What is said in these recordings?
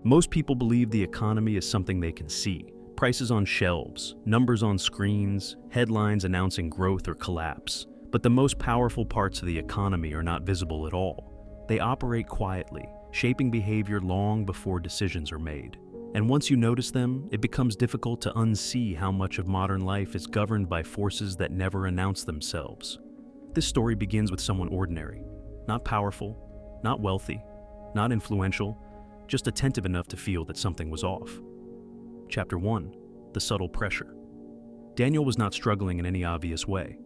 Most people believe the economy is something they can see. Prices on shelves, numbers on screens, headlines announcing growth or collapse. But the most powerful parts of the economy are not visible at all. They operate quietly, shaping behavior long before decisions are made. And once you notice them, it becomes difficult to unsee how much of modern life is governed by forces that never announce themselves. This story begins with someone ordinary, not powerful, not wealthy, not influential, just attentive enough to feel that something was off. Chapter 1. The Subtle Pressure. Daniel was not struggling in any obvious way.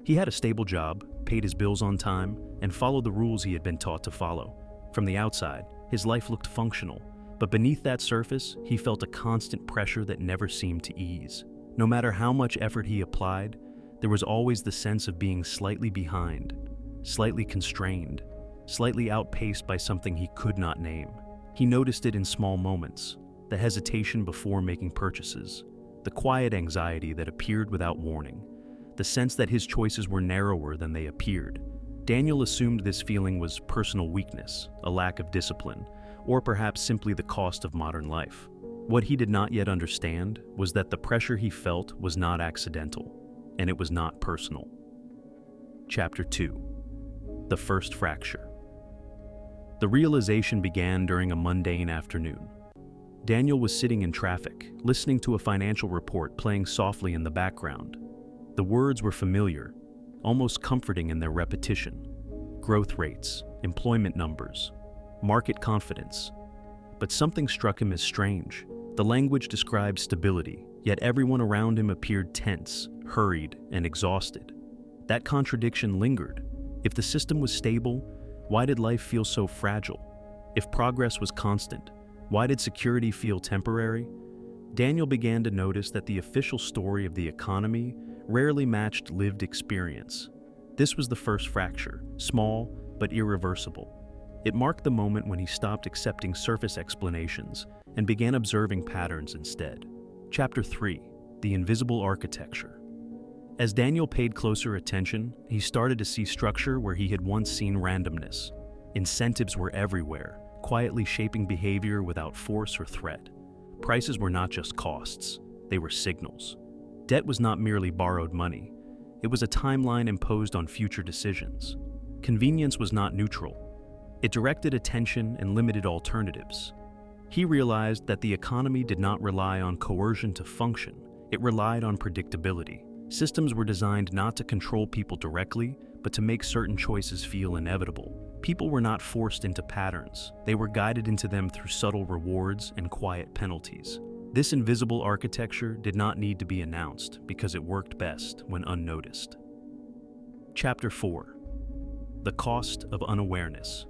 He had a stable job, paid his bills on time, and followed the rules he had been taught to follow. From the outside, his life looked functional, but beneath that surface, he felt a constant pressure that never seemed to ease. No matter how much effort he applied, there was always the sense of being slightly behind, slightly constrained, slightly outpaced by something he could not name. He noticed it in small moments, the hesitation before making purchases, the quiet anxiety that appeared without warning, the sense that his choices were narrower than they appeared. Daniel assumed this feeling was personal weakness, a lack of discipline, or perhaps simply the cost of modern life. What he did not yet understand was that the pressure he felt was not accidental, and it was not personal. Chapter 2. The First Fracture. The realization began during a mundane afternoon. Daniel was sitting in traffic, listening to a financial report playing softly in the background. The words were familiar, almost comforting in their repetition. Growth rates, employment numbers, market confidence. But something struck him as strange. The language described stability, yet everyone around him appeared tense, hurried, and exhausted. That contradiction lingered. If the system was stable, why did life feel so fragile? If progress was constant, why did security feel temporary? Daniel began to notice that the official story of the economy rarely matched lived experience. This was the first fracture, small but irreversible. It marked the moment when he stopped accepting surface explanations and began observing patterns instead. Chapter 3. The Invisible Architecture. As Daniel paid closer attention, he started to see structure where he had once seen randomness. Incentives were everywhere, quietly shaping behavior without force or threat. Prices were not just costs, they were signals. Debt was not merely borrowed money, it was a timeline imposed on future decisions. Convenience was not neutral, it directed attention and limited alternatives. He realized that the economy did not rely on coercion to function, it relied on predictability. Systems were designed not to control people directly, but to make certain choices feel inevitable. People were not forced into patterns, they were guided into them through subtle rewards and quiet penalties. This invisible architecture did not need to be announced because it worked best when unnoticed. Chapter 4. The Cost of Unawareness.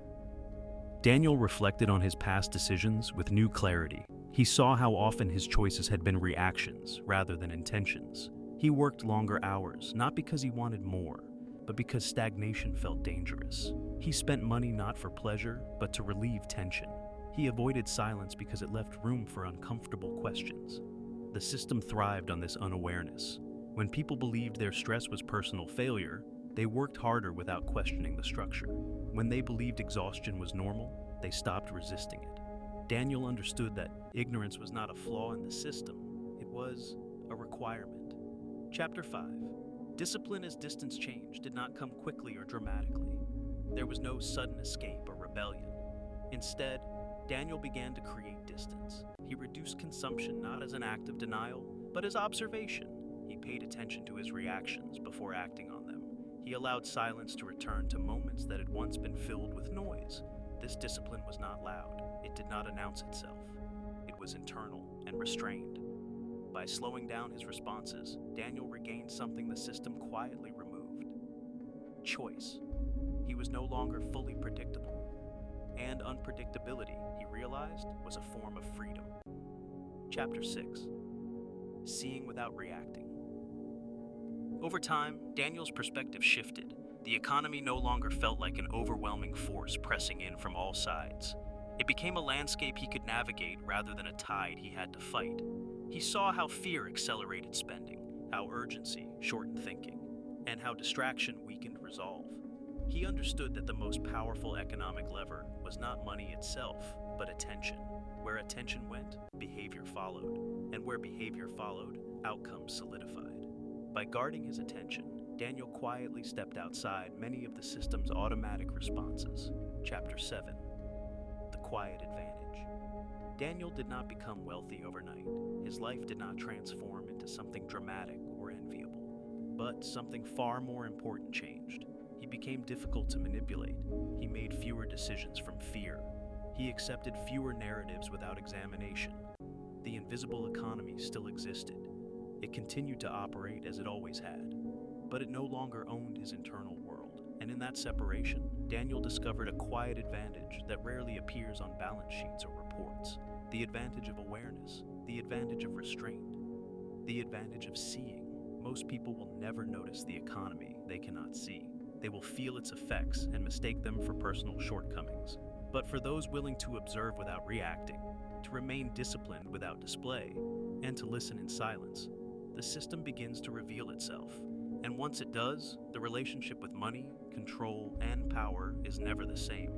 Daniel reflected on his past decisions with new clarity. He saw how often his choices had been reactions rather than intentions. He worked longer hours, not because he wanted more, but because stagnation felt dangerous. He spent money not for pleasure, but to relieve tension. He avoided silence because it left room for uncomfortable questions. The system thrived on this unawareness. When people believed their stress was personal failure, they worked harder without questioning the structure. When they believed exhaustion was normal, they stopped resisting it. Daniel understood that ignorance was not a flaw in the system, it was a requirement. Chapter 5. Discipline as distance change did not come quickly or dramatically. There was no sudden escape or rebellion. Instead, Daniel began to create distance. He reduced consumption not as an act of denial, but as observation. He paid attention to his reactions before acting on them. He allowed silence to return to moments that had once been filled with noise. This discipline was not loud. It did not announce itself. It was internal and restrained. By slowing down his responses, Daniel regained something the system quietly removed: choice. He was no longer fully predictable. And unpredictability, he realized, was a form of freedom. Chapter 6. Seeing without reacting. Over time, Daniel's perspective shifted. The economy no longer felt like an overwhelming force pressing in from all sides. It became a landscape he could navigate rather than a tide he had to fight. He saw how fear accelerated spending, how urgency shortened thinking, and how distraction weakened resolve. He understood that the most powerful economic lever was not money itself, but attention. Where attention went, behavior followed, and where behavior followed, outcomes solidified. By guarding his attention, Daniel quietly stepped outside many of the system's automatic responses. Chapter 7. The Quiet Advantage. Daniel did not become wealthy overnight. His life did not transform into something dramatic or enviable. But something far more important changed. He became difficult to manipulate. He made fewer decisions from fear. He accepted fewer narratives without examination. The invisible economy still existed. It continued to operate as it always had. But it no longer owned his internal world. And in that separation, Daniel discovered a quiet advantage that rarely appears on balance sheets or reports. The advantage of awareness, the advantage of restraint, the advantage of seeing. Most people will never notice the economy they cannot see. They will feel its effects and mistake them for personal shortcomings. But for those willing to observe without reacting, to remain disciplined without display, and to listen in silence, the system begins to reveal itself. And once it does, the relationship with money, control, and power is never the same.